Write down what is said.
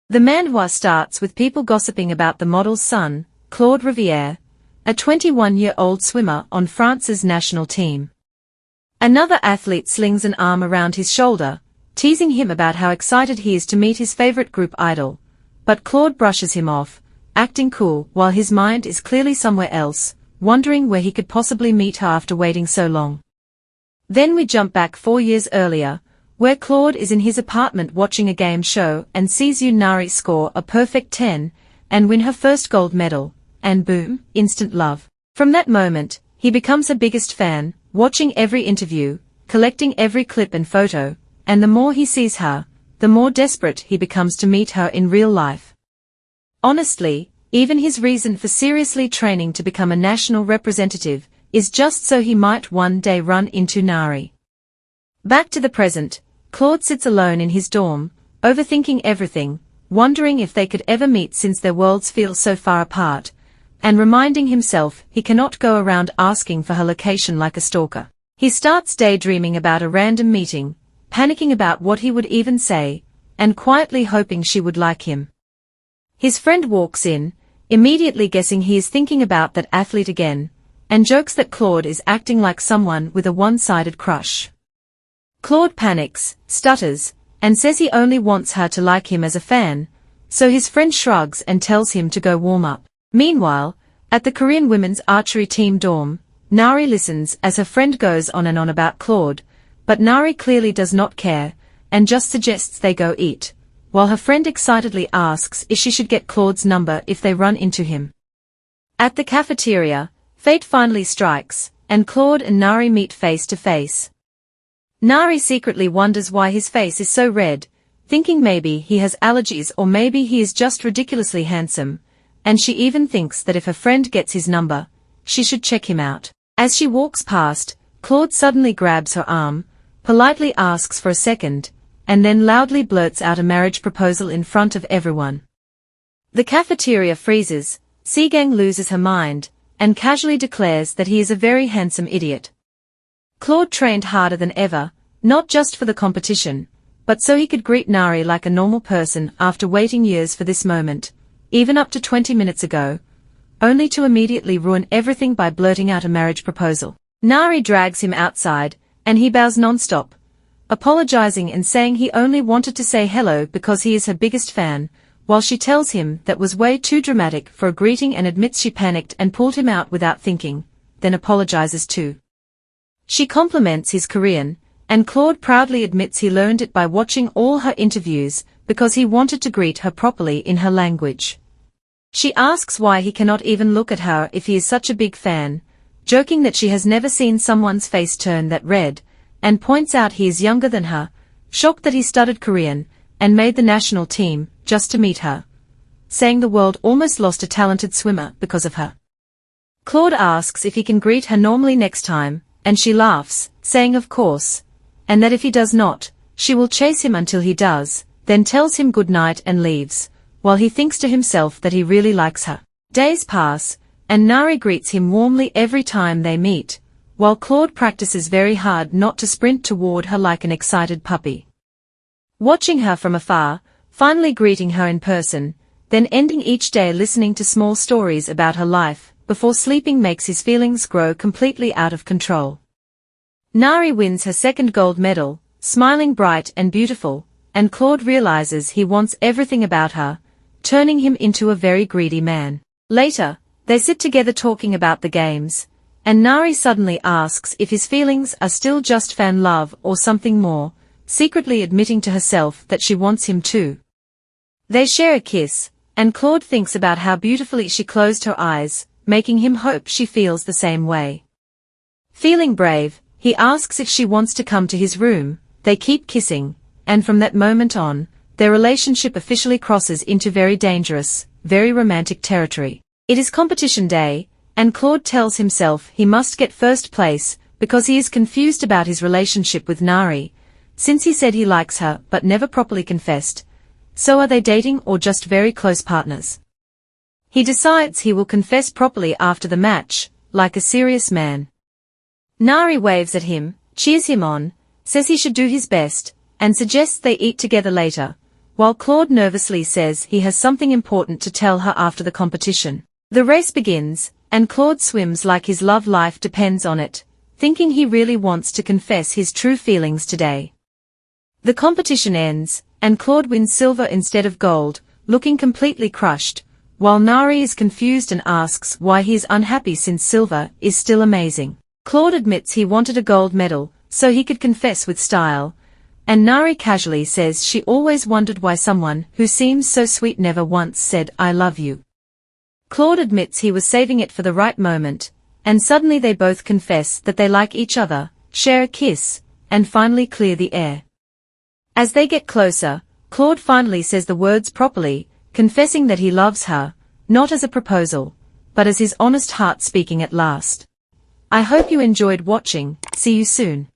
The manhwa starts with people gossiping about the model's son, Claude Riviere, a 21-year-old swimmer on France's national team. Another athlete slings an arm around his shoulder, teasing him about how excited he is to meet his favorite group idol, but Claude brushes him off, acting cool while his mind is clearly somewhere else, wondering where he could possibly meet her after waiting so long. Then we jump back 4 years earlier, where Claude is in his apartment watching a game show and sees Nari score a perfect 10 and win her first gold medal, and boom, instant love. From that moment, he becomes her biggest fan, watching every interview, collecting every clip and photo, and the more he sees her, the more desperate he becomes to meet her in real life. Honestly, even his reason for seriously training to become a national representative is just so he might one day run into Nari. Back to the present, Claude sits alone in his dorm, overthinking everything, wondering if they could ever meet since their worlds feel so far apart, and reminding himself he cannot go around asking for her location like a stalker. He starts daydreaming about a random meeting, panicking about what he would even say, and quietly hoping she would like him. His friend walks in, immediately guessing he is thinking about that athlete again, and jokes that Claude is acting like someone with a one-sided crush. Claude panics, stutters, and says he only wants her to like him as a fan, so his friend shrugs and tells him to go warm up. Meanwhile, at the Korean women's archery team dorm, Nari listens as her friend goes on and on about Claude, but Nari clearly does not care, and just suggests they go eat, while her friend excitedly asks if she should get Claude's number if they run into him. At the cafeteria, fate finally strikes, and Claude and Nari meet face to face. Nari secretly wonders why his face is so red, thinking maybe he has allergies or maybe he is just ridiculously handsome, and she even thinks that if her friend gets his number, she should check him out. As she walks past, Claude suddenly grabs her arm, politely asks for a second, and then loudly blurts out a marriage proposal in front of everyone. The cafeteria freezes, Seagang loses her mind, and casually declares that he is a very handsome idiot. Claude trained harder than ever, not just for the competition, but so he could greet Nari like a normal person after waiting years for this moment, even up to 20 minutes ago, only to immediately ruin everything by blurting out a marriage proposal. Nari drags him outside, and he bows non-stop, apologizing and saying he only wanted to say hello because he is her biggest fan, while she tells him that was way too dramatic for a greeting and admits she panicked and pulled him out without thinking, then apologizes too. She compliments his Korean, and Claude proudly admits he learned it by watching all her interviews because he wanted to greet her properly in her language. She asks why he cannot even look at her if he is such a big fan, joking that she has never seen someone's face turn that red, and points out he is younger than her, shocked that he studied Korean, and made the national team, just to meet her, saying the world almost lost a talented swimmer because of her. Claude asks if he can greet her normally next time, and she laughs, saying of course, and that if he does not, she will chase him until he does, then tells him good night and leaves, while he thinks to himself that he really likes her. Days pass, and Nari greets him warmly every time they meet, while Claude practices very hard not to sprint toward her like an excited puppy. Watching her from afar, finally greeting her in person, then ending each day listening to small stories about her life, before sleeping makes his feelings grow completely out of control. Nari wins her second gold medal, smiling bright and beautiful, and Claude realizes he wants everything about her, turning him into a very greedy man. Later, they sit together talking about the games, and Nari suddenly asks if his feelings are still just fan love or something more, secretly admitting to herself that she wants him too. They share a kiss, and Claude thinks about how beautifully she closed her eyes, making him hope she feels the same way. Feeling brave, he asks if she wants to come to his room. They keep kissing, and from that moment on, their relationship officially crosses into very dangerous, very romantic territory. It is competition day, and Claude tells himself he must get first place because he is confused about his relationship with Nari, since he said he likes her but never properly confessed. So are they dating or just very close partners? He decides he will confess properly after the match, like a serious man. Nari waves at him, cheers him on, says he should do his best, and suggests they eat together later, while Claude nervously says he has something important to tell her after the competition. The race begins, and Claude swims like his love life depends on it, thinking he really wants to confess his true feelings today. The competition ends, and Claude wins silver instead of gold, looking completely crushed, while Nari is confused and asks why he is unhappy since silver is still amazing. Claude admits he wanted a gold medal, so he could confess with style, and Nari casually says she always wondered why someone who seems so sweet never once said I love you. Claude admits he was saving it for the right moment, and suddenly they both confess that they like each other, share a kiss, and finally clear the air. As they get closer, Claude finally says the words properly, confessing that he loves her, not as a proposal, but as his honest heart speaking at last. I hope you enjoyed watching. See you soon.